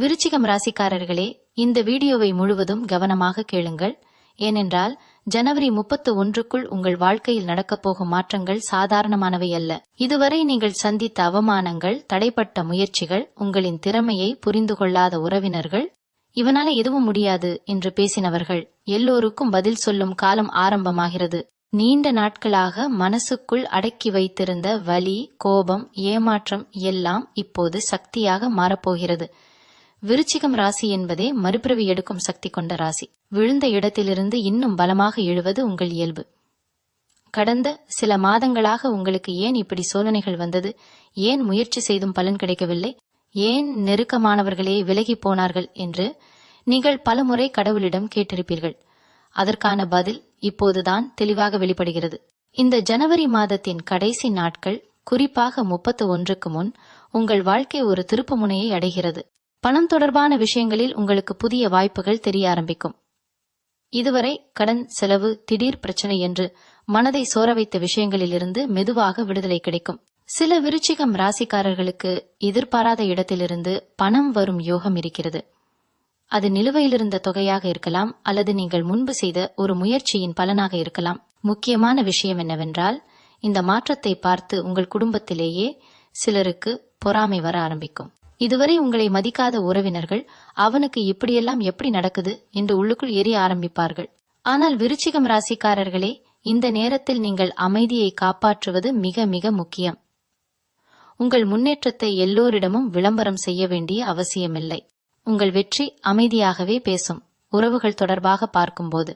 விருச்சிகம் ராசிக்காரர்களே, இந்த வீடியோவை முழுவதும் கவனமாக கேளுங்கள். ஏனென்றால் ஜனவரி 31க்குள் உங்கள் வாழ்க்கையில் நடக்கப் போகும் மாற்றங்கள் சாதாரணமானவை அல்ல. இதுவரை நீங்கள் சந்தித்த அவமானங்கள், தடைப்பட்ட முயற்சிகள், உங்களின் திறமையை புரிந்து கொள்ளாத உறவினர்கள், இவனால எதுவும் முடியாது என்று பேசினவர்கள் எல்லோருக்கும் பதில் சொல்லும் காலம் ஆரம்பமாகிறது. நீண்ட நாட்களாக மனசுக்குள் அடக்கி வைத்திருந்த வலி, கோபம், ஏமாற்றம் எல்லாம் இப்போது சக்தியாக மாறப்போகிறது. விருச்சிகம் ராசி என்பதே மறுபிறவி எடுக்கும் சக்தி கொண்ட ராசி. விழுந்த இடத்திலிருந்து இன்னும் பலமாக எழுவது உங்கள் இயல்பு. கடந்த சில மாதங்களாக உங்களுக்கு ஏன் இப்படி சோதனைகள் வந்தது? ஏன் முயற்சி செய்தும் பலன் கிடைக்கவில்லை? ஏன் நெருக்கமானவர்களே விலகி போனார்கள் என்று நீங்கள் பலமுறை கடவுளிடம் கேட்டிருப்பீர்கள். அதற்கான பதில் இப்போதுதான் தெளிவாக வெளிப்படுகிறது. இந்த ஜனவரி மாதத்தின் கடைசி நாட்கள், குறிப்பாக 31க்கு முன் உங்கள் வாழ்க்கை ஒரு திருப்பு முனையை அடைகிறது. பணம் தொடர்பான விஷயங்களில் உங்களுக்கு புதிய வாய்ப்புகள் தெரிய ஆரம்பிக்கும். இதுவரை கடன், செலவு, திடீர் பிரச்சனை என்று மனதை சோர வைத்த விஷயங்களிலிருந்து மெதுவாக விடுதலை கிடைக்கும். சில விருச்சிகம் ராசிக்காரர்களுக்கு எதிர்பாராத இடத்திலிருந்து பணம் வரும் யோகம் இருக்கிறது. அது நிலுவையிலிருந்த தொகையாக இருக்கலாம், அல்லது நீங்கள் முன்பு செய்த ஒரு முயற்சியின் பலனாக இருக்கலாம். முக்கியமான விஷயம் என்னவென்றால், இந்த மாற்றத்தை பார்த்து உங்கள் குடும்பத்திலேயே சிலருக்கு பொறாமை வர ஆரம்பிக்கும். இதுவரை உங்களை மதிக்காத உறவினர்கள் அவனுக்கு இப்படியெல்லாம் எப்படி நடக்குது என்று உள்ளுக்குள் எரிய ஆரம்பிப்பார்கள். ஆனால் விருச்சிகம் ராசிக்காரர்களே, இந்த நேரத்தில் நீங்கள் அமைதியை காப்பாற்றுவது மிக மிக முக்கியம். உங்கள் முன்னேற்றத்தை எல்லோரிடமும் விளம்பரம் செய்ய வேண்டிய அவசியமில்லை. உங்கள் வெற்றி அமைதியாகவே பேசும். உறவுகள் தொடர்பாக பார்க்கும்போது,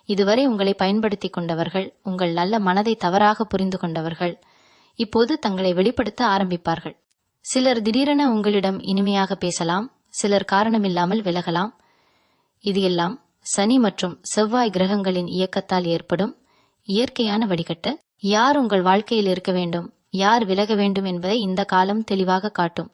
இதுவரை உங்களை பயன்படுத்தி கொண்டவர்கள், உங்கள் நல்ல மனதை தவறாக புரிந்து கொண்டவர்கள் இப்போது தங்களை வெளிப்படுத்த ஆரம்பிப்பார்கள். சிலர் திடீரென உங்களிடம் இனிமையாக பேசலாம், சிலர் காரணமில்லாமல் விலகலாம். இது எல்லாம் சனி மற்றும் செவ்வாய் கிரகங்களின் இயக்கத்தால் ஏற்படும் இயற்கையான வடிகட்ட. யார் உங்கள் வாழ்க்கையில் இருக்க வேண்டும், யார் விலக வேண்டும் என்பதை இந்த காலம் தெளிவாக காட்டும்.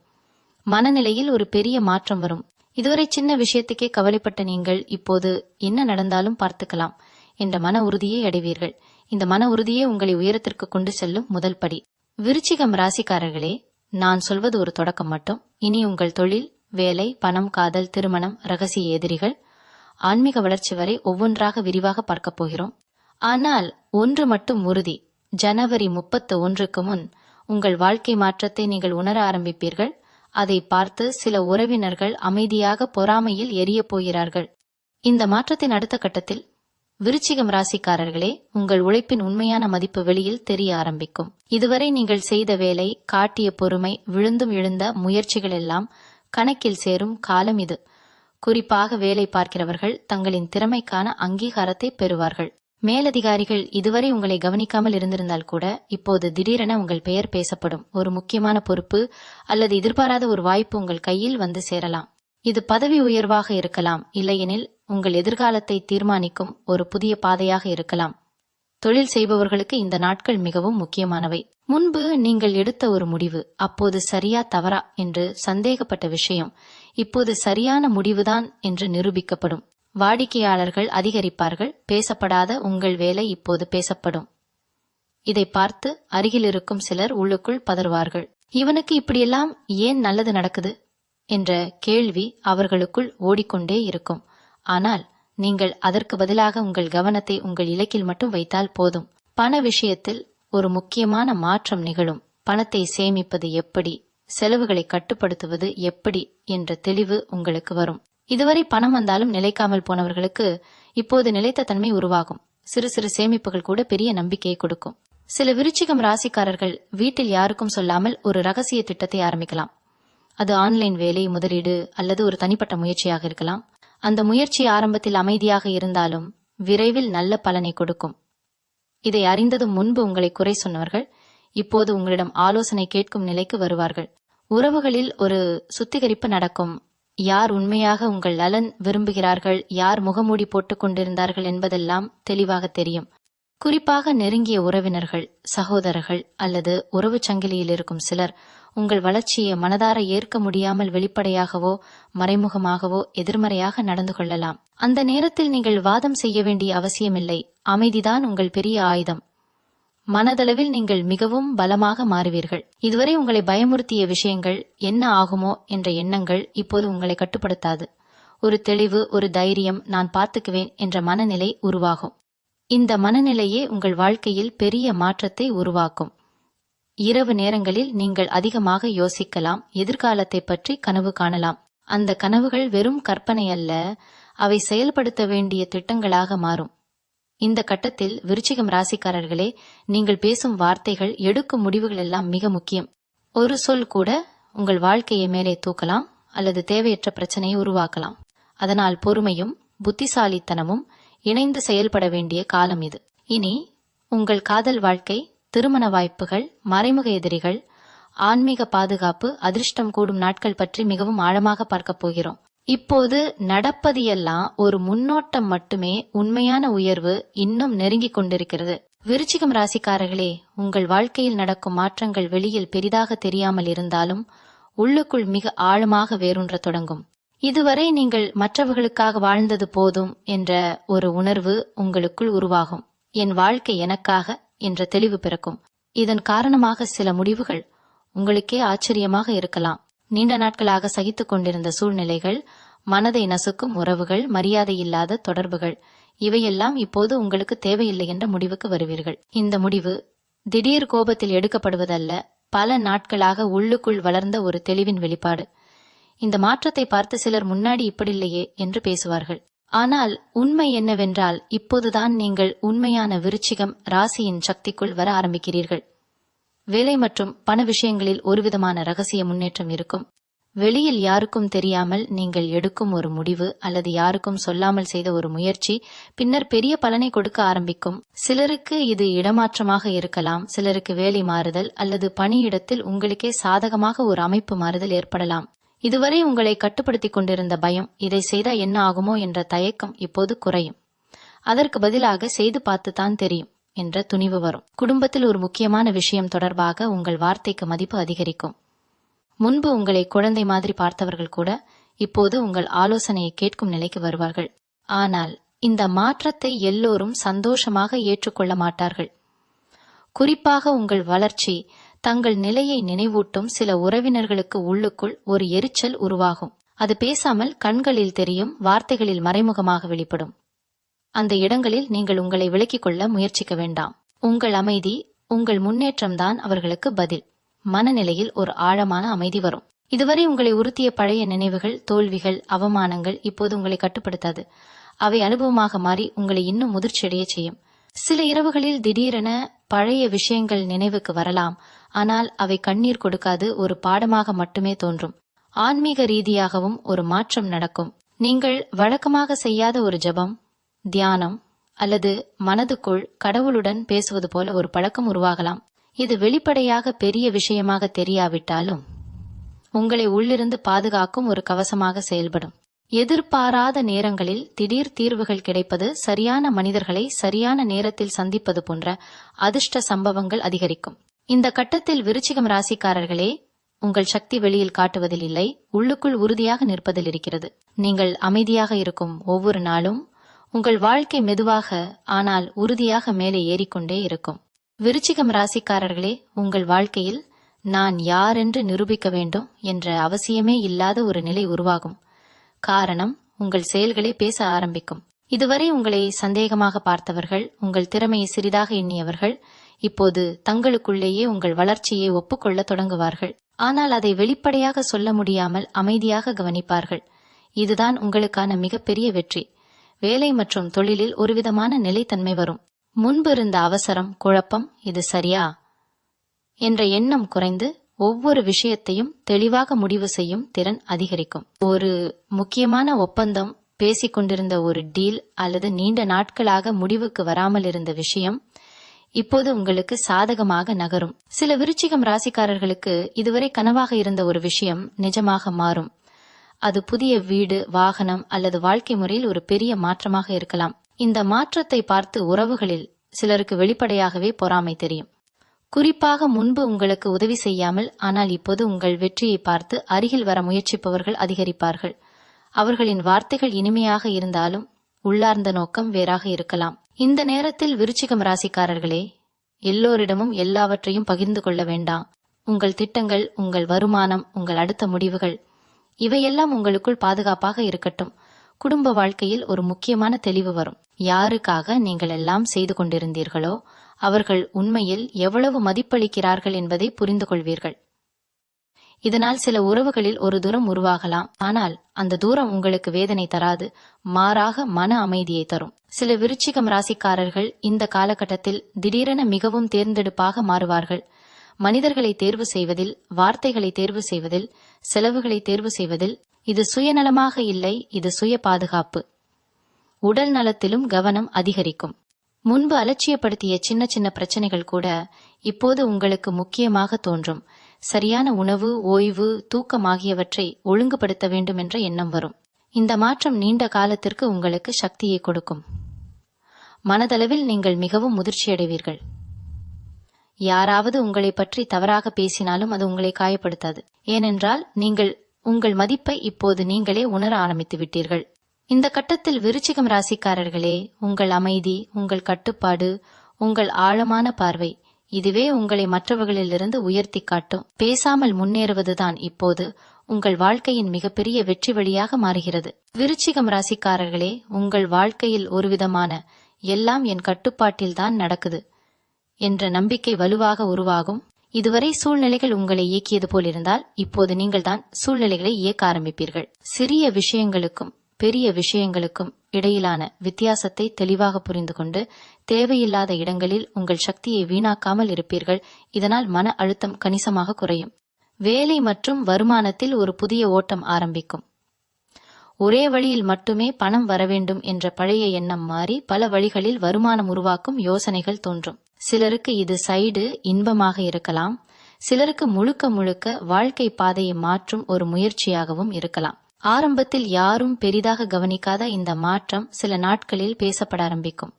மனநிலையில் ஒரு பெரிய மாற்றம் வரும். இதுவரை சின்ன விஷயத்துக்கே கவலைப்பட்ட நீங்கள் இப்போது என்ன நடந்தாலும் பார்த்துக்கலாம் என்ற மன உறுதியை அடைவீர்கள். இந்த மன உறுதியே உங்களை உயரத்திற்கு கொண்டு செல்லும் முதல் படி. விருச்சிகம் ராசிக்காரர்களே, நான் சொல்வது ஒரு தொடக்கம் மட்டும். இனி உங்கள் தொழில், வேலை, பணம், காதல், திருமணம், ரகசிய எதிரிகள், ஆன்மீக வளர்ச்சி வரை ஒவ்வொன்றாக விரிவாக பார்க்கப் போகிறோம். ஆனால் ஒன்று மட்டும் உறுதி, ஜனவரி 31க்கு முன் உங்கள் வாழ்க்கை மாற்றத்தை நீங்கள் உணர ஆரம்பிப்பீர்கள். அதை பார்த்து சில உறவினர்கள் அமைதியாக பொறாமையில் எரிய போகிறார்கள். இந்த மாற்றத்தின் அடுத்த கட்டத்தில் விருச்சிகம் ராசிக்காரர்களே, உங்கள் உழைப்பின் உண்மையான மதிப்பு வெளியில் தெரிய ஆரம்பிக்கும். இதுவரை நீங்கள் செய்த வேலை, காட்டிய பொறுமை, விழுந்தும் எழுந்த முயற்சிகள் எல்லாம் கணக்கில் சேரும் காலம் இது. குறிப்பாக வேலை பார்க்கிறவர்கள் தங்களின் திறமைக்கான அங்கீகாரத்தை பெறுவார்கள். மேலதிகாரிகள் இதுவரை உங்களை கவனிக்காமல் இருந்திருந்தால் கூட இப்போது திடீரென உங்கள் பெயர் பேசப்படும். ஒரு முக்கியமான பொறுப்பு அல்லது எதிர்பாராத ஒரு வாய்ப்பு உங்கள் கையில் வந்து சேரலாம். இது பதவி உயர்வாக இருக்கலாம், இல்லையெனில் உங்கள் எதிர்காலத்தை தீர்மானிக்கும் ஒரு புதிய பாதையாக இருக்கலாம். தொழில் செய்பவர்களுக்கு இந்த நாட்கள் மிகவும் முக்கியமானவை. முன்பு நீங்கள் எடுத்த ஒரு முடிவு, அப்போது சரியா தவறா என்று சந்தேகப்பட்ட விஷயம் இப்போது சரியான முடிவுதான் என்று நிரூபிக்கப்படும். வாடிக்கையாளர்கள் அதிகரிப்பார்கள். பேசப்படாத உங்கள் வேலை இப்போது பேசப்படும். இதை பார்த்து அருகில் இருக்கும் சிலர் உள்ளுக்குள் பதறுவார்கள். இவனுக்கு இப்படியெல்லாம் ஏன் நல்லது நடக்குது என்ற கேள்வி அவர்களுக்குள் ஓடிக்கொண்டே இருக்கும். ஆனால் நீங்கள் அதற்கு பதிலாக உங்கள் கவனத்தை உங்கள் இலக்கில் மட்டும் வைத்தால் போதும். பண விஷயத்தில் ஒரு முக்கியமான மாற்றம் நிகழும். பணத்தை சேமிப்பது எப்படி, செலவுகளை கட்டுப்படுத்துவது எப்படி என்ற தெளிவு உங்களுக்கு வரும். இதுவரை பணம் வந்தாலும் நிலைக்காமல் போனவர்களுக்கு இப்போது நிலைத்த தன்மை உருவாகும். சிறு சிறு சேமிப்புகள் கூட பெரிய நம்பிக்கையை கொடுக்கும். சில விருச்சிகம் ராசிக்காரர்கள் வீட்டில் யாருக்கும் சொல்லாமல் ஒரு ரகசிய திட்டத்தை ஆரம்பிக்கலாம். அது ஆன்லைன் வேலை, முதலீடு அல்லது ஒரு தனிப்பட்ட முயற்சியாக இருக்கலாம். அந்த முயற்சி ஆரம்பத்தில் அமைதியாக இருந்தாலும் விரைவில் நல்ல பலனை கொடுக்கும். இதை அறிந்ததும் முன்பு உங்களை குறை சொன்னவர்கள் இப்போது உங்களிடம் ஆலோசனை கேட்கும் நிலைக்கு வருவார்கள். உறவுகளில் ஒரு சுத்திகரிப்பு நடக்கும். யார் உண்மையாக உங்கள் நலன் விரும்புகிறார்கள், யார் முகமூடி போட்டுக் கொண்டிருந்தார்கள் என்பதெல்லாம் தெளிவாக தெரியும். குறிப்பாக நெருங்கிய உறவினர்கள், சகோதரர்கள் அல்லது உறவு சங்கிலியில் இருக்கும் சிலர் உங்கள் வளர்ச்சியை மனதார ஏற்க முடியாமல் வெளிப்படையாகவோ மறைமுகமாகவோ எதிர்மறையாக நடந்து கொள்ளலாம். அந்த நேரத்தில் நீங்கள் வாதம் செய்ய வேண்டிய அவசியமில்லை. அமைதிதான் உங்கள் பெரிய ஆயுதம். மனதளவில் நீங்கள் மிகவும் பலமாக மாறுவீர்கள். இதுவரை உங்களை பயமுறுத்திய விஷயங்கள், என்ன ஆகுமோ என்ற எண்ணங்கள் இப்போது உங்களை கட்டுப்படுத்தாது. ஒரு தெளிவு, ஒரு தைரியம், நான் பார்த்துக்குவேன் என்ற மனநிலை உருவாகும். இந்த மனநிலையே உங்கள் வாழ்க்கையில் பெரிய மாற்றத்தை உருவாக்கும். இரவு நேரங்களில் நீங்கள் அதிகமாக யோசிக்கலாம், எதிர்காலத்தை பற்றி கனவு காணலாம். அந்த கனவுகள் வெறும் கற்பனை அல்ல, அவை செயல்படுத்த வேண்டிய திட்டங்களாக மாறும். இந்த கட்டத்தில் விருச்சிகம் ராசிக்காரர்களே, நீங்கள் பேசும் வார்த்தைகள், எடுக்கும் முடிவுகள் எல்லாம் மிக முக்கியம். ஒரு சொல் கூட உங்கள் வாழ்க்கையை மேலே தூக்கலாம் அல்லது தேவையற்ற பிரச்சனையை உருவாக்கலாம். அதனால் பொறுமையும் புத்திசாலித்தனமும் இணைந்து செயல்பட வேண்டிய காலம் இது. இனி உங்கள் காதல் வாழ்க்கை, திருமண வாய்ப்புகள், மறைமுக எதிரிகள், ஆன்மீக பாதுகாப்பு, அதிர்ஷ்டம் கூடும் நாட்கள் பற்றி மிகவும் ஆழமாக பார்க்க போகிறோம். இப்போது நடப்பது எல்லாம் ஒரு முன்னோட்டம் மட்டுமே. உண்மையான உயர்வு இன்னும் நெருங்கிக் கொண்டிருக்கிறது. விருச்சிகம் ராசிக்காரர்களே, உங்கள் வாழ்க்கையில் நடக்கும் மாற்றங்கள் வெளியில் பெரிதாக தெரியாமல் இருந்தாலும் உள்ளுக்குள் மிக ஆழமாக வேரூன்ற தொடங்கும். இதுவரை நீங்கள் மற்றவர்களுக்காக வாழ்ந்தது போதும் என்ற ஒரு உணர்வு உங்களுக்குள் உருவாகும். என் வாழ்க்கை எனக்காக என்ற தெளிவு பிறக்கும். இதன் காரணமாக சில முடிவுகள் உங்களுக்கே ஆச்சரியமாக இருக்கலாம். நீண்ட நாட்களாக சகித்துக் கொண்டிருந்த சூழ்நிலைகள், மனதை நசுக்கும் உறவுகள், மரியாதை இல்லாத தொடர்புகள், இவையெல்லாம் இப்போது உங்களுக்கு தேவையில்லை என்ற முடிவுக்கு வருவீர்கள். இந்த முடிவு திடீர் கோபத்தில் எடுக்கப்படுவதல்ல, பல நாட்களாக உள்ளுக்குள் வளர்ந்த ஒரு தெளிவின் வெளிப்பாடு. இந்த மாற்றத்தை பார்த்து சிலர் முன்னாடி இப்படில்லையே என்று பேசுவார்கள். ஆனால் உண்மை என்னவென்றால், இப்போதுதான் நீங்கள் உண்மையான விருச்சிகம் ராசியின் சக்திக்குள் வர ஆரம்பிக்கிறீர்கள். வேலை மற்றும் பண விஷயங்களில் ஒருவிதமான ரகசிய முன்னேற்றம் இருக்கும். வெளியில் யாருக்கும் தெரியாமல் நீங்கள் எடுக்கும் ஒரு முடிவு அல்லது யாருக்கும் சொல்லாமல் செய்த ஒரு முயற்சி பின்னர் பெரிய பலனை கொடுக்க ஆரம்பிக்கும். சிலருக்கு இது இடமாற்றமாக இருக்கலாம், சிலருக்கு வேலை மாறுதல் அல்லது பணியிடத்தில் உங்களுக்கே சாதகமாக ஒரு அமைப்பு மாறுதல் ஏற்படலாம். இதுவரை உங்களை கட்டுப்படுத்திக் கொண்டிருந்த பயம், இதை செய்தா என்ன ஆகுமோ என்ற தயக்கம் இப்போது குறையும். அதற்கு பதிலாக செய்து பார்த்துதான் தெரியும் என்ற துணிவு வரும். குடும்பத்தில் ஒரு முக்கியமான விஷயம் தொடர்பாக உங்கள் வார்த்தைக்கு மதிப்பு அதிகரிக்கும். முன்பு உங்களை குழந்தை மாதிரி பார்த்தவர்கள் கூட இப்போது உங்கள் ஆலோசனையை கேட்கும் நிலைக்கு வருவார்கள். ஆனால் இந்த மாற்றத்தை எல்லோரும் சந்தோஷமாக ஏற்றுக்கொள்ள மாட்டார்கள். குறிப்பாக உங்கள் வளர்ச்சி, தங்கள் நிலையை நினைவூட்டும் சில உறவினர்களுக்கு உள்ளுக்குள் ஒரு எரிச்சல் உருவாகும். அது பேசாமல் கண்களில் தெரியும், வார்த்தைகளில் மறைமுகமாக வெளிப்படும். அந்த இடங்களில் நீங்கள் உங்களை விலக்கிக் கொள்ள முயற்சிக்க வேண்டாம். உங்கள் அமைதி, உங்கள் முன்னேற்றம்தான் அவர்களுக்கு பதில். மனநிலையில் ஒரு ஆழமான அமைதி வரும். இதுவரை உங்களை உறுத்திய பழைய நினைவுகள், தோல்விகள், அவமானங்கள் இப்போது உங்களை கட்டுப்படுத்தாது. அவை அனுபவமாக மாறி உங்களை இன்னும் முதிர்ச்சியடைய செய்யும். சில இரவுகளில் திடீரென பழைய விஷயங்கள் நினைவுக்கு வரலாம். ஆனால் அவை கண்ணீர் கொடுக்காது, ஒரு பாடமாக மட்டுமே தோன்றும். ஆன்மீக ரீதியாகவும் ஒரு மாற்றம் நடக்கும். நீங்கள் வழக்கமாக செய்யாத ஒரு ஜெபம், தியானம் அல்லது மனதுக்குள் கடவுளுடன் பேசுவது போல ஒரு பழக்கம் உருவாகலாம். இது வெளிப்படையாக பெரிய விஷயமாக தெரியாவிட்டாலும் உங்களை உள்ளிருந்து பாதுகாக்கும் ஒரு கவசமாக செயல்படும். எதிர்பாராத நேரங்களில் திடீர் தீர்வுகள் கிடைப்பது, சரியான மனிதர்களை சரியான நேரத்தில் சந்திப்பது போன்ற அதிர்ஷ்ட சம்பவங்கள் அதிகரிக்கும். இந்த கட்டத்தில் விருச்சிகம் ராசிக்காரர்களே, உங்கள் சக்தி வெளியில் காட்டுவதில் இல்லை, உள்ளுக்குள் உறுதியாக நிற்பதில் இருக்கிறது. நீங்கள் அமைதியாக இருக்கும் ஒவ்வொரு நாளும் உங்கள் வாழ்க்கை மெதுவாக ஆனால் உறுதியாக மேலே ஏறிக்கொண்டே இருக்கும். விருச்சிகம் ராசிக்காரர்களே, உங்கள் வாழ்க்கையில் நான் யார் என்று நிரூபிக்க வேண்டும் என்ற அவசியமே இல்லாத ஒரு நிலை உருவாகும். காரணம், உங்கள் செயல்களே பேச ஆரம்பிக்கும். இதுவரை உங்களை சந்தேகமாக பார்த்தவர்கள், உங்கள் திறமையை சிறிதாக எண்ணியவர்கள் இப்போது தங்களுக்குள்ளேயே உங்கள் வளர்ச்சியை ஒப்புக்கொள்ள தொடங்குவார்கள். ஆனால் அதை வெளிப்படையாக சொல்ல முடியாமல் அமைதியாக கவனிப்பார்கள். இதுதான் உங்களுக்கான மிகப்பெரிய வெற்றி. வேலை மற்றும் தொழிலில் ஒருவிதமான நிலைத்தன்மை வரும். முன்பு இருந்த அவசரம், குழப்பம், இது சரியா என்ற எண்ணம் குறைந்து ஒவ்வொரு விஷயத்தையும் தெளிவாக முடிவு செய்யும் திறன் அதிகரிக்கும். ஒரு முக்கியமான ஒப்பந்தம், பேசிக்கொண்டிருந்த ஒரு டீல் அல்லது நீண்ட நாட்களாக முடிவுக்கு வராமல் இருந்த விஷயம் இப்போது உங்களுக்கு சாதகமாக நகரும். சில விருச்சிகம் ராசிக்காரர்களுக்கு இதுவரை கனவாக இருந்த ஒரு விஷயம் நிஜமாக மாறும். அது புதிய வீடு, வாகனம் அல்லது வாழ்க்கை முறையில் ஒரு பெரிய மாற்றமாக இருக்கலாம். இந்த மாற்றத்தை பார்த்து உறவுகளில் சிலருக்கு வெளிப்படையாகவே பொறாமை தெரியும். குறிப்பாக முன்பு உங்களுக்கு உதவி செய்யாமல் ஆனால் இப்போது உங்கள் வெற்றியை பார்த்து அருகில் வர முயற்சிப்பவர்கள் அதிகரிப்பார்கள். அவர்களின் வார்த்தைகள் இனிமையாக இருந்தாலும் உள்ளார்ந்த நோக்கம் வேறாக இருக்கலாம். இந்த நேரத்தில் விருச்சிகம் ராசிக்காரர்களே, எல்லோரிடமும் எல்லாவற்றையும் பகிர்ந்து கொள்ள வேண்டாம். உங்கள் திட்டங்கள், உங்கள் வருமானம், உங்கள் அடுத்த முடிவுகள் இவையெல்லாம் உங்களுக்குள் பாதுகாப்பாக இருக்கட்டும். குடும்ப வாழ்க்கையில் ஒரு முக்கியமான தெளிவு வரும். யாருக்காக நீங்கள் எல்லாம் செய்து கொண்டிருந்தீர்களோ அவர்கள் உண்மையில் எவ்வளவு மதிப்பளிக்கிறார்கள் என்பதை புரிந்து கொள்வீர்கள். இதனால் சில உறவுகளில் ஒரு தூரம் உருவாகலாம். ஆனால் அந்த தூரம் உங்களுக்கு வேதனை தராது, மாறாக மன அமைதியை தரும். சில விருச்சிகம் ராசிக்காரர்கள் இந்த காலகட்டத்தில் திடீரென மிகவும் தேர்ந்தெடுப்பாக மாறுவார்கள். மனிதர்களை தேர்வு செய்வதில், வார்த்தைகளை தேர்வு செய்வதில், செலவுகளை தேர்வு செய்வதில் இது சுயநலமாக இல்லை, இது சுய பாதுகாப்பு. உடல் நலத்திலும் கவனம் அதிகரிக்கும். முன்பு அலட்சியப்படுத்திய சின்ன சின்ன பிரச்சனைகள் கூட இப்போது உங்களுக்கு முக்கியமாக தோன்றும். சரியான உணவு, ஓய்வு, தூக்கம் ஆகியவற்றை ஒழுங்குபடுத்த வேண்டும் என்ற எண்ணம் வரும். இந்த மாற்றம் நீண்ட காலத்திற்கு உங்களுக்கு சக்தியை கொடுக்கும். மனதளவில் நீங்கள் மிகவும் முதிர்ச்சியடைவீர்கள். யாராவது உங்களை பற்றி தவறாக பேசினாலும் அது உங்களை காயப்படுத்தாது. ஏனென்றால் நீங்கள் உங்கள் மதிப்பை இப்போது நீங்களே உணர ஆரம்பித்து விட்டீர்கள். இந்த கட்டத்தில் விருச்சிகம் ராசிக்காரர்களே, உங்கள் அமைதி, உங்கள் கட்டுப்பாடு, உங்கள் ஆழமான பார்வை இதுவே உங்களை மற்றவர்களிலிருந்து உயர்த்தி காட்டும். பேசாமல் முன்னேறுவதுதான் இப்போது உங்கள் வாழ்க்கையின் மிகப்பெரிய வெற்றி வழியாக மாறுகிறது. விருச்சிகம் ராசிக்காரர்களே, உங்கள் வாழ்க்கையில் ஒருவிதமான எல்லாம் என் கட்டுப்பாட்டில்தான் நடக்குது என்ற நம்பிக்கை வலுவாக உருவாகும். இதுவரை சூழ்நிலைகள் உங்களை இயக்கியது போல் இருந்தால் இப்போது நீங்கள் தான் சூழ்நிலைகளை இயக்க ஆரம்பிப்பீர்கள். சிறிய விஷயங்களுக்கும் பெரிய விஷயங்களுக்கும் இடையிலான வித்தியாசத்தை தெளிவாக புரிந்து கொண்டு தேவையில்லாத இடங்களில் உங்கள் சக்தியை வீணாக்காமல் இருப்பீர்கள். இதனால் மன அழுத்தம் கணிசமாக குறையும். வேலை மற்றும் வருமானத்தில் ஒரு புதிய ஓட்டம் ஆரம்பிக்கும். ஒரே வழியில் மட்டுமே பணம் வரவேண்டும் என்ற பழைய எண்ணம் மாறி பல வழிகளில் வருமானம் உருவாக்கும் யோசனைகள் தோன்றும். சிலருக்கு இது சைடு இன்பமாக இருக்கலாம், சிலருக்கு முழுக்க முழுக்க வாழ்க்கை பாதையை மாற்றும் ஒரு முயற்சியாகவும் இருக்கலாம். ஆரம்பத்தில் யாரும் பெரிதாக கவனிக்காத இந்த மாற்றம் சில நாட்களில் பேசப்பட ஆரம்பிக்கும்.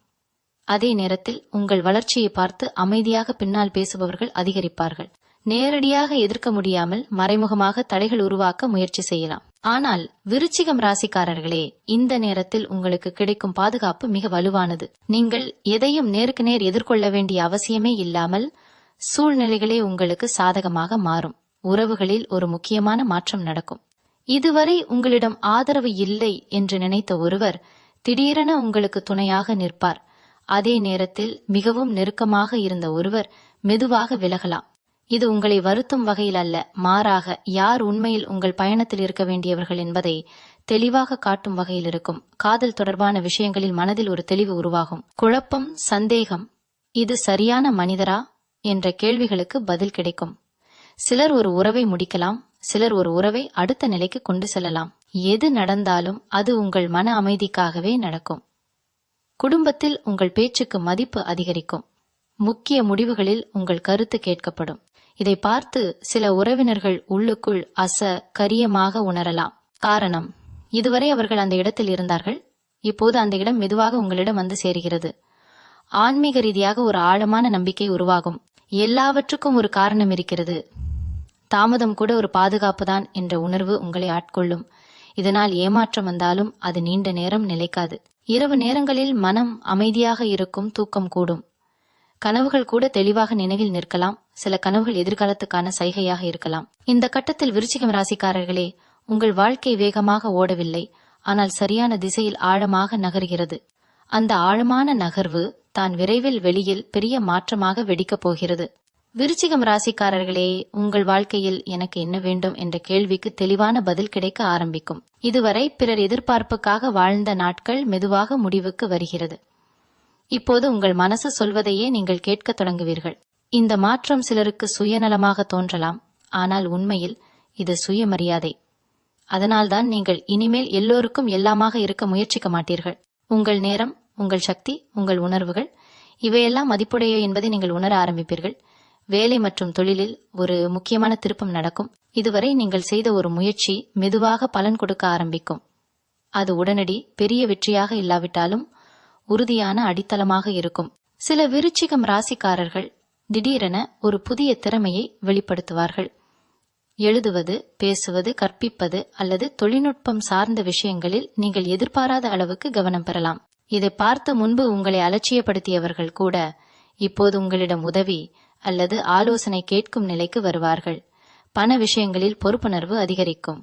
அதே நேரத்தில் உங்கள் வளர்ச்சியை பார்த்து அமைதியாக பின்னால் பேசுபவர்கள் அதிகரிப்பார்கள். நேரடியாக எதிர்க்க முடியாமல் மறைமுகமாக தடைகள் உருவாக்க முயற்சி செய்யலாம். ஆனால் விருச்சிகம் ராசிக்காரர்களே, இந்த நேரத்தில் உங்களுக்கு கிடைக்கும் பாதுகாப்பு மிக வலுவானது. நீங்கள் எதையும் நேருக்கு நேர் எதிர்கொள்ள வேண்டிய அவசியமே இல்லாமல் சூழ்நிலைகளே உங்களுக்கு சாதகமாக மாறும். உறவுகளில் ஒரு முக்கியமான மாற்றம் நடக்கும். இதுவரை உங்களிடம் ஆதரவு இல்லை என்று நினைத்த ஒருவர் திடீரென உங்களுக்கு துணையாக நிற்பார். அதே நேரத்தில் மிகவும் நெருக்கமாக இருந்த ஒருவர் மெதுவாக விலகலாம். இது உங்களை வருத்தும் வகையில் அல்ல, மாறாக யார் உண்மையில் உங்கள் பயணத்தில் இருக்க வேண்டியவர்கள் என்பதை தெளிவாக காட்டும் வகையில் இருக்கும். காதல் தொடர்பான விஷயங்களில் மனதில் ஒரு தெளிவு உருவாகும். குழப்பம், சந்தேகம், இது சரியான மனிதரா என்ற கேள்விகளுக்கு பதில் கிடைக்கும். சிலர் ஒரு உறவை முடிக்கலாம், சிலர் ஒரு உறவை அடுத்த நிலைக்கு கொண்டு செல்லலாம். எது நடந்தாலும் அது உங்கள் மன அமைதிக்காகவே நடக்கும். குடும்பத்தில் உங்கள் பேச்சுக்கு மதிப்பு அதிகரிக்கும். முக்கிய முடிவுகளில் உங்கள் கருத்து கேட்கப்படும். இதை பார்த்து சில உறவினர்கள் உள்ளுக்குள் கரியமாக உணரலாம். காரணம், இதுவரை அவர்கள் அந்த இடத்தில் இருந்தார்கள், இப்போது அந்த இடம் மெதுவாக உங்களிடம் வந்து சேருகிறது. ஆன்மீக ரீதியாக ஒரு ஆழமான நம்பிக்கை உருவாகும். எல்லாவற்றுக்கும் ஒரு காரணம் இருக்கிறது, தாமதம் கூட ஒரு பாதுகாப்பு தான் என்ற உணர்வு உங்களை ஆட்கொள்ளும். இதனால் ஏமாற்றம் வந்தாலும் அது நீண்ட நேரம் நிலைக்காது. இரவு நேரங்களில் மனம் அமைதியாக இருக்கும், தூக்கம் கூடும். கனவுகள் கூட தெளிவாக நினைவில் நிற்கலாம். சில கனவுகள் எதிர்காலத்துக்கான சைகையாக இருக்கலாம். இந்த கட்டத்தில் விருச்சிகம் ராசிக்காரர்களே, உங்கள் வாழ்க்கை வேகமாக ஓடவில்லை, ஆனால் சரியான திசையில் ஆழமாக நகர்கிறது. அந்த ஆழமான நகர்வு தான் விரைவில் வெளியில் பெரிய மாற்றமாக வெடிக்கப் போகிறது. விருச்சிகம் ராசிக்காரர்களே, உங்கள் வாழ்க்கையில் எனக்கு என்ன வேண்டும் என்ற கேள்விக்கு தெளிவான பதில் கிடைக்க ஆரம்பிக்கும். இதுவரை பிறர் எதிர்பார்ப்புக்காக வாழ்ந்த நாட்கள் மெதுவாக முடிவுக்கு வருகிறது. இப்போது உங்கள் மனசு சொல்வதையே நீங்கள் கேட்க தொடங்குவீர்கள். இந்த மாற்றம் சிலருக்கு சுயநலமாக தோன்றலாம், ஆனால் உண்மையில் இது சுயமரியாதை. அதனால்தான் நீங்கள் இனிமேல் எல்லோருக்கும் எல்லாமாக இருக்க முயற்சிக்க மாட்டீர்கள். உங்கள் நேரம், உங்கள் சக்தி, உங்கள் உணர்வுகள் இவையெல்லாம் மதிப்புடைய என்பதை நீங்கள் உணர ஆரம்பிப்பீர்கள். வேலை மற்றும் தொழிலில் ஒரு முக்கியமான திருப்பம் நடக்கும். இதுவரை நீங்கள் செய்த ஒரு முயற்சி மெதுவாக பலன் கொடுக்க ஆரம்பிக்கும். அது உடனடி பெரிய வெற்றியாக இல்லாவிட்டாலும் உறுதியான அடித்தளமாக இருக்கும். சில விருச்சிகம் ராசிக்காரர்கள் திடீரென ஒரு புதிய திறமையை வெளிப்படுத்துவார்கள். எழுதுவது, பேசுவது, கற்பிப்பது அல்லது தொழில்நுட்பம் சார்ந்த விஷயங்களில் நீங்கள் எதிர்பாராத அளவுக்கு கவனம் பெறலாம். இதை பார்த்து முன்பு உங்களை அலட்சியப்படுத்தியவர்கள் கூட இப்போது உங்களிடம் உதவி அல்லது ஆலோசனை கேட்கும் நிலைக்கு வருவார்கள். பண விஷயங்களில் பொறுப்புணர்வு அதிகரிக்கும்.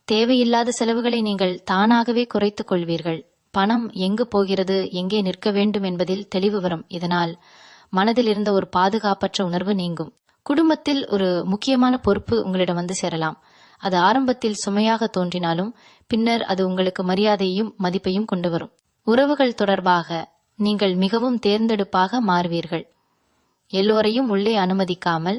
தேவையில்லாத செலவுகளை நீங்கள் தானாகவே குறைத்துக் கொள்வீர்கள். பணம் எங்கு போகிறது, எங்கே நிற்க வேண்டும் என்பதில் தெளிவு வரும். இதனால் மனதில் இருந்த ஒரு பாதுகாப்பற்ற உணர்வு நீங்கும். குடும்பத்தில் ஒரு முக்கியமான பொறுப்பு உங்களிடம் வந்து சேரலாம். அது ஆரம்பத்தில் சுமையாக தோன்றினாலும் பின்னர் அது உங்களுக்கு மரியாதையையும் மதிப்பையும் கொண்டு வரும். உறவுகள் தொடர்பாக நீங்கள் மிகவும் தேர்ந்தெடுப்பாக மாறுவீர்கள். எல்லோரையும் உள்ளே அனுமதிக்காமல்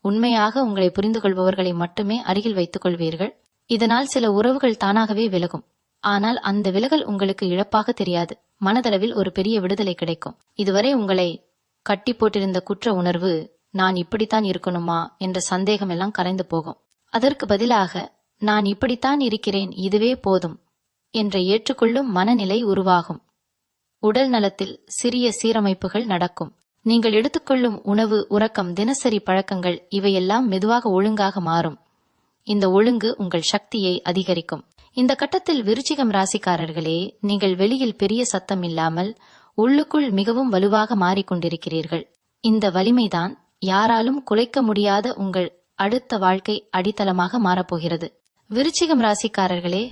உண்மையாக உங்களை புரிந்து கொள்பவர்களை மட்டுமே அருகில் வைத்துக் கொள்வீர்கள். இதனால் சில உறவுகள் தானாகவே விலகும். ஆனால் அந்த விலகல் உங்களுக்கு இழப்பாக தெரியாது. மனதளவில் ஒரு பெரிய விடுதலை கிடைக்கும். இதுவரை உங்களை கட்டி போட்டிருந்த குற்ற உணர்வு, நான் இப்படித்தான் இருக்கணுமா என்ற சந்தேகம் எல்லாம் கரைந்து போகும். அதற்கு பதிலாக, நான் இப்படித்தான் இருக்கிறேன், இதுவே போதும் என்ற ஏற்றுக்கொள்ளும் மனநிலை உருவாகும். உடல் நலத்தில் சிறிய சீரமைப்புகள் நடக்கும். நீங்கள் எடுத்துக்கொள்ளும் உணவு, உறக்கம், தினசரி பழக்கங்கள் இவையெல்லாம் மெதுவாக ஒழுங்காக மாறும். இந்த ஒழுங்கு உங்கள் சக்தியை அதிகரிக்கும். இந்த கட்டத்தில் விருச்சிகம் ராசிக்காரர்களே, நீங்கள் வெளியில் பெரிய சத்தம் இல்லாமல் உள்ளுக்குள் மிகவும் வலுவாக மாறிக்கொண்டிருக்கிறீர்கள். இந்த வலிமைதான் யாராலும் குலைக்க முடியாத உங்கள் அடுத்த வாழ்க்கை அடித்தளமாக மாறப்போகிறது. விருச்சிகம் ராசிக்காரர்களே,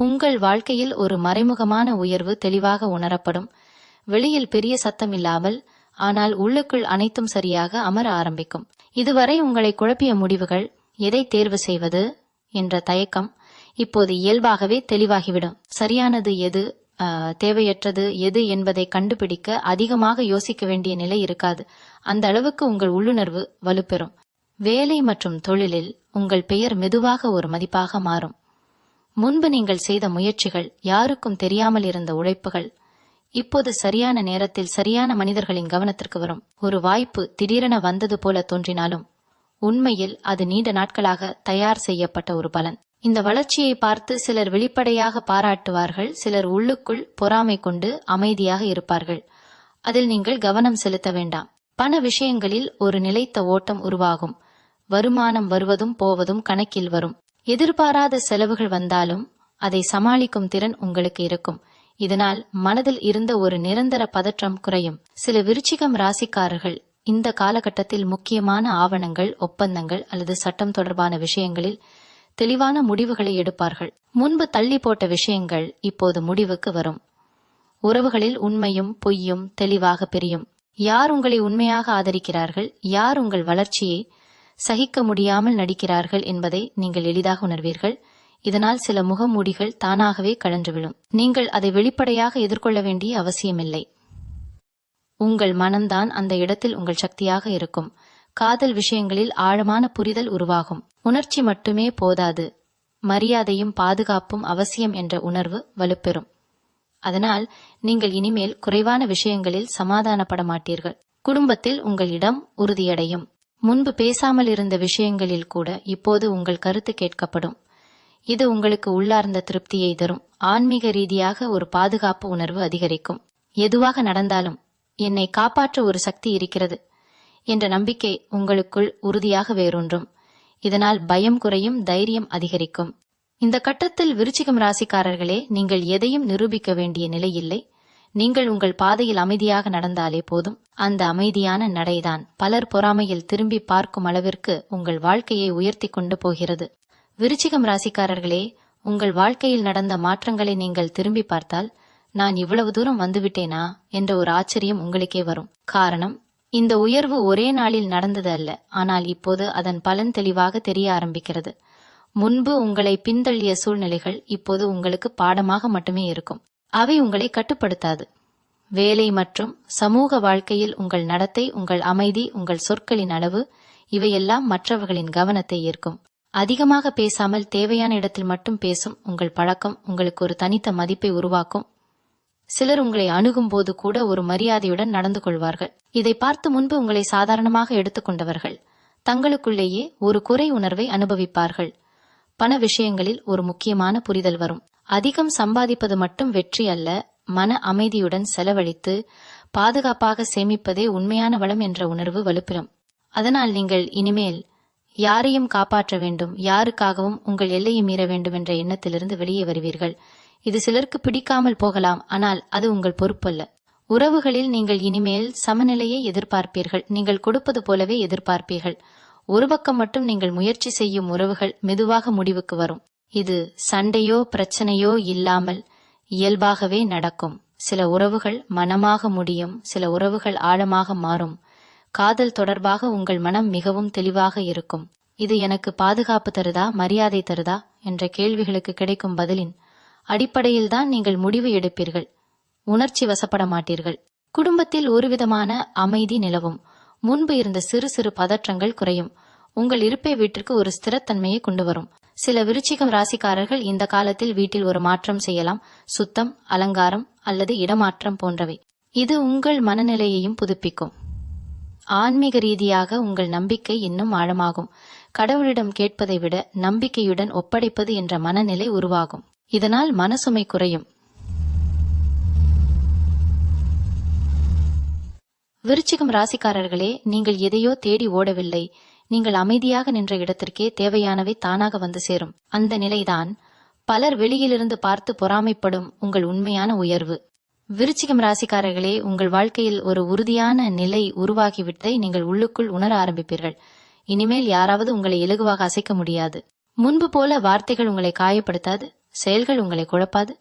உங்கள் வாழ்க்கையில் ஒரு மறைமுகமான உயர்வு தெளிவாக உணரப்படும். வெளியில் பெரிய சத்தம் இல்லாமல், ஆனால் உள்ளுக்குள் அனைத்தும் சரியாக அமர ஆரம்பிக்கும். இதுவரை உங்களை குழப்பிய முடிவுகள், எதை தேர்வு செய்வது என்ற தயக்கம் இப்போது இயல்பாகவே தெளிவாகிவிடும். சரியானது எது, தேவையற்றது எது என்பதை கண்டுபிடிக்க அதிகமாக யோசிக்க வேண்டிய நிலை இருக்காது. அந்த அளவுக்கு உங்கள் உள்ளுணர்வு வலுப்பெறும். வேலை மற்றும் தொழிலில் உங்கள் பெயர் மெதுவாக ஒரு மதிப்பாக மாறும். முன்பு நீங்கள் செய்த முயற்சிகள், யாருக்கும் தெரியாமல் இருந்த உழைப்புகள் இப்போது சரியான நேரத்தில் சரியான மனிதர்களின் கவனத்திற்கு வரும். ஒரு வாய்ப்பு திடீரென வந்தது போல தோன்றினாலும் உண்மையில் அது நீண்ட நாட்களாக தயார் செய்யப்பட்ட ஒரு பலன். இந்த வளர்ச்சியை பார்த்து சிலர் வெளிப்படையாக பாராட்டுவார்கள், சிலர் உள்ளுக்குள் பொறாமை கொண்டு அமைதியாக இருப்பார்கள். அதில் நீங்கள் கவனம் செலுத்த வேண்டாம். பண விஷயங்களில் ஒரு நிலைத்த ஓட்டம் உருவாகும். வருமானம் வருவதும் போவதும் கணக்கில் வரும். எதிர்பாராத செலவுகள் வந்தாலும் அதை சமாளிக்கும் திறன் உங்களுக்கு இருக்கும். இதனால் மனதில் இருந்த ஒரு நிரந்தர பதற்றம் குறையும். சில விருச்சிகம் ராசிக்காரர்கள் இந்த காலகட்டத்தில் முக்கியமான ஆவணங்கள், ஒப்பந்தங்கள் அல்லது சட்டம் தொடர்பான விஷயங்களில் தெளிவான முடிவுகளை எடுப்பார்கள். முன்பு தள்ளி போட்ட விஷயங்கள் இப்போது முடிவுக்கு வரும். உறவுகளில் உண்மையும் பொய்யும் தெளிவாக பிரியும். யார் உங்களை உண்மையாக ஆதரிக்கிறார்கள், யார் உங்கள் வளர்ச்சியை சகிக்க முடியாமல் நடிக்கிறார்கள் என்பதை நீங்கள் எளிதாக உணர்வீர்கள். இதனால் சில முகமூடிகள் தானாகவே கழன்று விழும். நீங்கள் அதை வெளிப்படையாக எதிர்கொள்ள வேண்டிய அவசியமில்லை. உங்கள் மனம்தான் அந்த இடத்தில் உங்கள் சக்தியாக இருக்கும். காதல் விஷயங்களில் ஆழமான புரிதல் உருவாகும். உணர்ச்சி மட்டுமே போதாது, மரியாதையும் பாதுகாப்பும் அவசியம் என்ற உணர்வு வலுப்பெறும். அதனால் நீங்கள் இனிமேல் குறைவான விஷயங்களில் சமாதானப்பட மாட்டீர்கள். குடும்பத்தில் உங்கள் இடம் உறுதியடையும். முன்பு பேசாமல் இருந்த விஷயங்களில் கூட இப்போது உங்கள் கருத்து கேட்கப்படும். இது உங்களுக்கு உள்ளார்ந்த திருப்தியை தரும். ஆன்மீக ரீதியாக ஒரு பாதுகாப்பு உணர்வு அதிகரிக்கும். எதுவாக நடந்தாலும் என்னை காப்பாற்ற ஒரு சக்தி இருக்கிறது என்ற நம்பிக்கை உங்களுக்குள் உறுதியாக வேரூன்றும். இதனால் பயம் குறையும், தைரியம் அதிகரிக்கும். இந்த கட்டத்தில் விருச்சிகம் ராசிக்காரர்களே, நீங்கள் எதையும் நிரூபிக்க வேண்டிய நிலை இல்லை. நீங்கள் உங்கள் பாதையில் அமைதியாக நடந்தாலே போதும். அந்த அமைதியான நடைதான் பலர் பொறாமையில் திரும்பி பார்க்கும் அளவிற்கு உங்கள் வாழ்க்கையை உயர்த்தி கொண்டு போகிறது. விருச்சிகம் ராசிக்காரர்களே, உங்கள் வாழ்க்கையில் நடந்த மாற்றங்களை நீங்கள் திரும்பி பார்த்தால், நான் இவ்வளவு தூரம் வந்துவிட்டேனா என்ற ஒரு ஆச்சரியம் உங்களுக்கே வரும். காரணம், இந்த உயர்வு ஒரே நாளில் நடந்தது அல்ல, ஆனால் இப்போது அதன் பலன் தெளிவாக தெரிய ஆரம்பிக்கிறது. முன்பு உங்களை பின்தள்ளிய சூழ்நிலைகள் இப்போது உங்களுக்கு பாடமாக மட்டுமே இருக்கும். அவை உங்களை கட்டுப்படுத்தாது. வேலை மற்றும் சமூக வாழ்க்கையில் உங்கள் நடத்தை, உங்கள் அமைதி, உங்கள் சொற்களின் அளவு இவையெல்லாம் மற்றவர்களின் கவனத்தை ஈர்க்கும். அதிகமாக பேசாமல் தேவையான இடத்தில் மட்டும் பேசும் உங்கள் பழக்கம் உங்களுக்கு ஒரு தனித்த மதிப்பை உருவாக்கும். சிலர் உங்களை அணுகும் போது கூட ஒரு மரியாதையுடன் நடந்து கொள்வார்கள். இதை பார்த்து முன்பு உங்களை சாதாரணமாக எடுத்துக்கொண்டவர்கள் தங்களுக்குள்ளேயே ஒரு குறை உணர்வை அனுபவிப்பார்கள். பண விஷயங்களில் ஒரு முக்கியமான புரிதல் வரும். அதிகம் சம்பாதிப்பது மட்டும் வெற்றி அல்ல, மன அமைதியுடன் செலவழித்து பாதுகாப்பாக சேமிப்பதே உண்மையான வளம் என்ற உணர்வு வலுப்பெறும். அதனால் நீங்கள் இனிமேல் யாரையும் காப்பாற்ற வேண்டும், யாருக்காகவும் உங்கள் எல்லையை மீற வேண்டும் என்ற எண்ணத்திலிருந்து வெளியே வருவீர்கள். இது சிலருக்கு பிடிக்காமல் போகலாம், ஆனால் அது உங்கள் பொறுப்பல்ல. உறவுகளில் நீங்கள் இனிமேல் சமநிலையை எதிர்பார்ப்பீர்கள். நீங்கள் கொடுப்பது போலவே எதிர்பார்ப்பீர்கள். ஒரு பக்கம் மட்டும் நீங்கள் முயற்சி செய்யும் உறவுகள் மெதுவாக முடிவுக்கு வரும். இது சண்டையோ பிரச்சனையோ இல்லாமல் இயல்பாகவே நடக்கும். சில உறவுகள் மனமாக முடியும், சில உறவுகள் ஆழமாக மாறும். காதல் தொடர்பாக உங்கள் மனம் மிகவும் தெளிவாக இருக்கும். இது எனக்கு பாதுகாப்பு தருதா, மரியாதை தருதா என்ற கேள்விகளுக்கு கிடைக்கும் பதிலின் அடிப்படையில்தான் நீங்கள் முடிவு எடுப்பீர்கள். உணர்ச்சி வசப்பட மாட்டீர்கள். குடும்பத்தில் ஒருவிதமான அமைதி நிலவும். முன்பு இருந்த சிறு சிறு பதற்றங்கள் குறையும். உங்கள் இருப்பை வீட்டிற்கு ஒரு ஸ்திரத்தன்மையை கொண்டு வரும். சில விருச்சிகம் ராசிக்காரர்கள் இந்த காலத்தில் வீட்டில் ஒரு மாற்றம் செய்யலாம். சுத்தம், அலங்காரம் அல்லது இடமாற்றம் போன்றவை. இது உங்கள் மனநிலையையும் புதுப்பிக்கும். ஆன்மீக ரீதியாக உங்கள் நம்பிக்கை இன்னும் ஆழமாகும். கடவுளிடம் கேட்பதை விட நம்பிக்கையுடன் ஒப்படைப்பது என்ற மனநிலை உருவாகும். இதனால் மனசுமை குறையும். விருச்சிகம் ராசிக்காரர்களே, நீங்கள் எதையோ தேடி ஓடவில்லை. நீங்கள் அமைதியாக நின்ற இடத்திற்கே தேவையானவை தானாக வந்து சேரும். அந்த நிலைதான் பலர் வெளியிலிருந்து பார்த்து பொறாமைப்படும் உங்கள் உண்மையான உயர்வு. விருச்சிகம் ராசிக்காரர்களே, உங்கள் வாழ்க்கையில் ஒரு உறுதியான நிலை உருவாகிவிட்டதை நீங்கள் உள்ளுக்குள் உணர ஆரம்பிப்பீர்கள். இனிமேல் யாராவது உங்களை இலகுவாக அசைக்க முடியாது. முன்பு போல வார்த்தைகள் உங்களை காயப்படுத்தாது, செயல்கள் உங்களை குழப்பாது.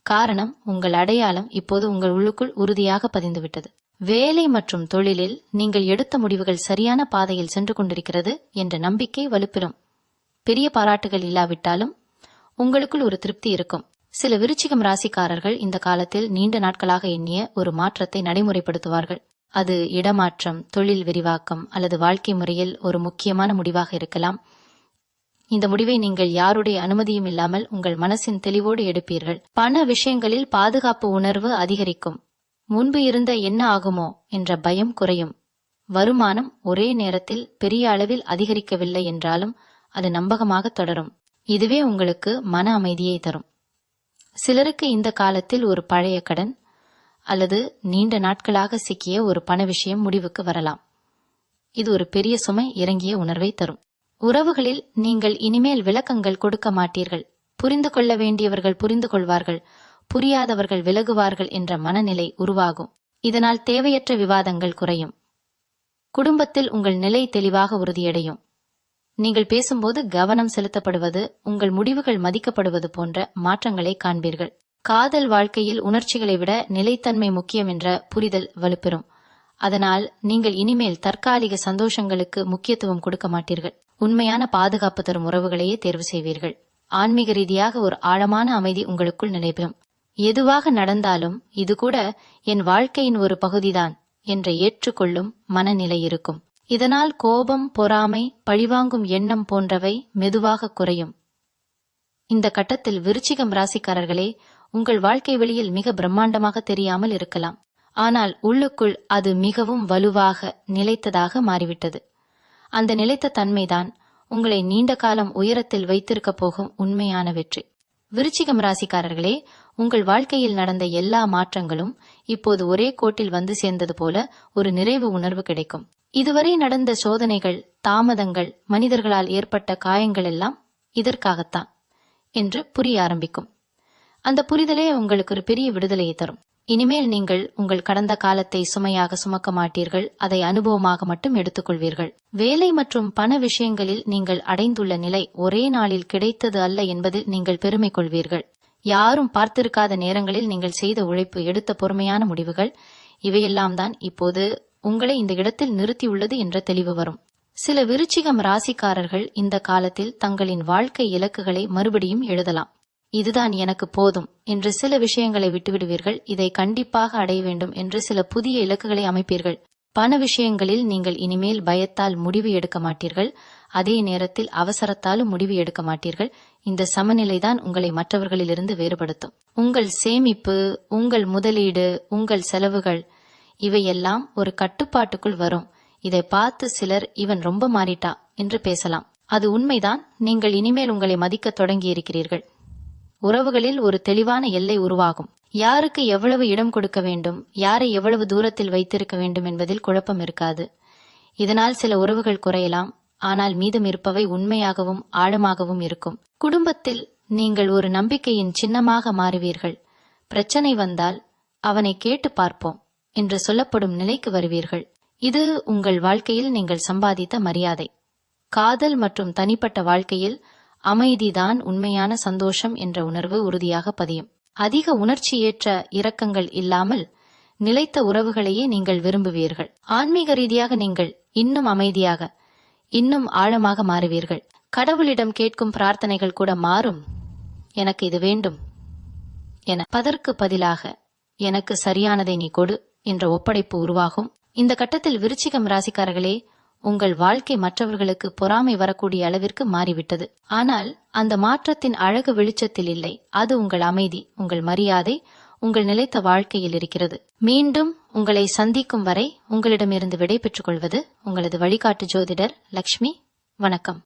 காரணம், உங்கள் அடையாளம் இப்போது உங்கள் உள்ளுக்குள் உறுதியாக பதிந்துவிட்டது. வேலை மற்றும் தொழிலில் நீங்கள் எடுத்த முடிவுகள் சரியான பாதையில் சென்று கொண்டிருக்கிறது என்ற நம்பிக்கை வலுப்பெறும். பெரிய பாராட்டுகள் இல்லாவிட்டாலும் உங்களுக்குள் ஒரு திருப்தி இருக்கும். சில விருச்சிகம் ராசிக்காரர்கள் இந்த காலத்தில் நீண்ட நாட்களாக எண்ணிய ஒரு மாற்றத்தை நடைமுறைப்படுத்துவார்கள். அது இடமாற்றம், தொழில் விரிவாக்கம் அல்லது வாழ்க்கை முறையில் ஒரு முக்கியமான முடிவாக இருக்கலாம். இந்த முடிவை நீங்கள் யாருடைய அனுமதியும் இல்லாமல் உங்கள் மனசின் தெளிவோடு எடுப்பீர்கள். பண விஷயங்களில் பாதுகாப்பு உணர்வு அதிகரிக்கும். முன்பு இருந்த என்ன ஆகுமோ என்ற பயம் குறையும். வருமானம் ஒரே நேரத்தில் பெரிய அளவில் அதிகரிக்கவில்லை என்றாலும் அது நம்பகமாக தொடரும். இதுவே உங்களுக்கு மன அமைதியை தரும். சிலருக்கு இந்த காலத்தில் ஒரு பழைய கடன் அல்லது நீண்ட நாட்களாக சிக்கிய ஒரு பண விஷயம் முடிவுக்கு வரலாம். இது ஒரு பெரிய சுமை இறங்கிய உணர்வை தரும். உறவுகளில் நீங்கள் இனிமேல் விளக்கங்கள் கொடுக்க மாட்டீர்கள். புரிந்து கொள்ள வேண்டியவர்கள் புரிந்து கொள்வார்கள், புரியாதவர்கள் விலகுவார்கள் என்ற மனநிலை உருவாகும். இதனால் தேவையற்ற விவாதங்கள் குறையும். குடும்பத்தில் உங்கள் நிலை தெளிவாக உறுதியடையும். நீங்கள் பேசும்போது கவனம் செலுத்தப்படுவது, உங்கள் முடிவுகள் மதிக்கப்படுவது போன்ற மாற்றங்களை காண்பீர்கள். காதல் வாழ்க்கையில் உணர்ச்சிகளை விட நிலைத்தன்மை முக்கியம் என்ற புரிதல் வலுப்பெறும். அதனால் நீங்கள் இனிமேல் தற்காலிக சந்தோஷங்களுக்கு முக்கியத்துவம் கொடுக்க மாட்டீர்கள். உண்மையான பாதுகாப்பு தரும் உறவுகளையே தேர்வு செய்வீர்கள். ஆன்மீக ரீதியாக ஒரு ஆழமான அமைதி உங்களுக்குள் நிலைபெறும். எதுவாக நடந்தாலும் இது கூட என் வாழ்க்கையின் ஒரு பகுதிதான் என்ற ஏற்றுக்கொள்ளும் மனநிலை இருக்கும். இதனால் கோபம், பொறாமை, பழிவாங்கும் எண்ணம் போன்றவை மெதுவாக குறையும். இந்த கட்டத்தில் விருச்சிகம் ராசிக்காரர்களே, உங்கள் வாழ்க்கை வெளியில் மிக பிரம்மாண்டமாக தெரியாமல் இருக்கலாம். ஆனால் உள்ளுக்குள் அது மிகவும் வலுவாக நிலைத்ததாக மாறிவிட்டது. அந்த நிலைத்த தன்மைதான் உங்களை நீண்ட காலம் உயரத்தில் வைத்திருக்க போகும் உண்மையான வெற்றி. விருச்சிகம் ராசிக்காரர்களே, உங்கள் வாழ்க்கையில் நடந்த எல்லா மாற்றங்களும் இப்போது ஒரே கோட்டில் வந்து சேர்ந்தது போல ஒரு நிறைவு உணர்வு கிடைக்கும். இதுவரை நடந்த சோதனைகள், தாமதங்கள், மனிதர்களால் ஏற்பட்ட காயங்கள் எல்லாம் இதற்காகத்தான் என்று புரிய ஆரம்பிக்கும். அந்த புரிதலே உங்களுக்கு ஒரு பெரிய விடுதலையை தரும். இனிமேல் நீங்கள் உங்கள் கடந்த காலத்தை சுமையாக சுமக்க மாட்டீர்கள். அதை அனுபவமாக மட்டும் எடுத்துக்கொள்வீர்கள். வேலை மற்றும் பண விஷயங்களில் நீங்கள் அடைந்துள்ள நிலை ஒரே நாளில் கிடைத்தது அல்ல என்பதில் நீங்கள் பெருமை கொள்வீர்கள். யாரும் பார்த்திருக்காத நேரங்களில் நீங்கள் செய்த உழைப்பு, எடுத்த பொறுமையான முடிவுகள், இவையெல்லாம் தான் இப்போது உங்களை இந்த இடத்தில் நிறுத்தியுள்ளது என்ற தெளிவு வரும். சில விருச்சிகம் ராசிக்காரர்கள் இந்த காலத்தில் தங்களின் வாழ்க்கை இலக்குகளை மறுபடியும் எழுதலாம். இதுதான் எனக்கு போதும் என்று சில விஷயங்களை விட்டுவிடுவீர்கள். இதை கண்டிப்பாக அடைய வேண்டும் என்று சில புதிய இலக்குகளை அமைப்பீர்கள். பண விஷயங்களில் நீங்கள் இனிமேல் பயத்தால் முடிவு எடுக்க மாட்டீர்கள். அதே நேரத்தில் அவசரத்தாலும் முடிவு எடுக்க மாட்டீர்கள். இந்த சமநிலைதான் உங்களை மற்றவர்களிலிருந்து வேறுபடுத்தும். உங்கள் சேமிப்பு, உங்கள் முதலீடு, உங்கள் செலவுகள் இவையெல்லாம் ஒரு கட்டுப்பாட்டுக்குள் வரும். இதை பார்த்து சிலர் இவன் ரொம்ப மாறிட்டா என்று பேசலாம். அது உண்மைதான். நீங்கள் இனிமேல் உங்களை மதிக்க தொடங்கியிருக்கிறீர்கள். உறவுகளில் ஒரு தெளிவான எல்லை உருவாகும். யாருக்கு எவ்வளவு இடம் கொடுக்க வேண்டும், யாரை எவ்வளவு தூரத்தில் வைத்திருக்க வேண்டும் என்பதில் குழப்பம் இருக்காது. இதனால் சில உறவுகள் குறையலாம். ஆனால் மீதம் இருப்பவை உண்மையாகவும் ஆழமாகவும் இருக்கும். குடும்பத்தில் நீங்கள் ஒரு நம்பிக்கையின் சின்னமாக மாறுவீர்கள். பிரச்சனை வந்தால் அவனை கேட்டு பார்ப்போம் என்று சொல்லப்படும் நிலைக்கு வருவீர்கள். இது உங்கள் வாழ்க்கையில் நீங்கள் சம்பாதித்த மரியாதை. காதல் மற்றும் தனிப்பட்ட வாழ்க்கையில் அமைதிதான் உண்மையான சந்தோஷம் என்ற உணர்வு உறுதியாக பதியும். அதிக உணர்ச்சியேற்ற இரக்கங்கள் இல்லாமல் நிலைத்த உறவுகளையே நீங்கள் விரும்புவீர்கள். ஆன்மீக ரீதியாக நீங்கள் இன்னும் அமைதியாக, இன்னும் ஆழமாக மாறுவீர்கள். கடவுளிடம் கேட்கும் பிரார்த்தனைகள் கூட மாறும். எனக்கு இது வேண்டும் என பதற்கு பதிலாக எனக்கு சரியானதை நீ கொடு என்ற ஒப்படைப்பு உருவாகும். இந்த கட்டத்தில் விருச்சிகம் ராசிக்காரர்களே, உங்கள் வாழ்க்கை மற்றவர்களுக்கு பொறாமை வரக்கூடிய அளவிற்கு மாறிவிட்டது. ஆனால் அந்த மாற்றத்தின் அழகு வெளிச்சத்தில் இல்லை. அது உங்கள் அமைதி, உங்கள் மரியாதை, உங்கள் நிலைத்த வாழ்க்கையில் இருக்கிறது. மீண்டும் உங்களை சந்திக்கும் வரை உங்களிடமிருந்து விடை பெற்றுக் கொள்வது உங்களது வழிகாட்டு ஜோதிடர் லக்ஷ்மி. வணக்கம்.